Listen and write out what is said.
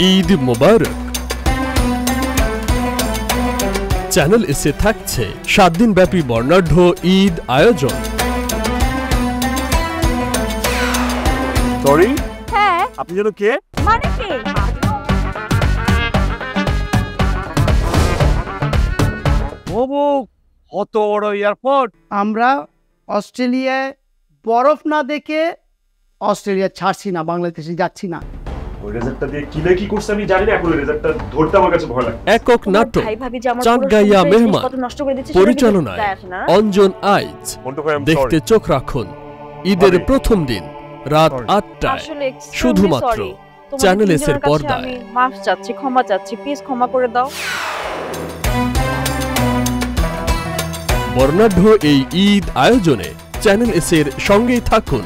ঈদ মোবারক। Channel এসে থাকছে 7 দিন ব্যাপী বর্ণাঢ্য ঈদ আয়োজন। সরি, হ্যাঁ আপনি যেন কে? মানে কি? বাবু, কত বড় এয়ারপোর্ট! আমরা অস্ট্রেলিয়ায় বরফ না দেখে অস্ট্রেলিয়া ছাড়ছি না, বাংলাদেশে যাচ্ছি না। ওই রেজাল্টটা দিয়ে কি করছে আমি জানি না, এখন ওই রেজাল্টটা ধরতে আমার কাছে ভয় লাগে। একক নাটক চাঁদগাইয়া মেহমান পরিচালনায় অঞ্জন আইচ। দেখতে চোখ রাখুন ঈদের প্রথম দিন রাত 8টায় শুধুমাত্র চ্যানেল এস এর পর্দায়। মাফ চাচ্ছি, ক্ষমা চাচ্ছি, প্লিজ ক্ষমা করে দাও। বর্ণাঢ্য এই ঈদ আয়োজনে চ্যানেল এস এর সঙ্গেই থাকুন।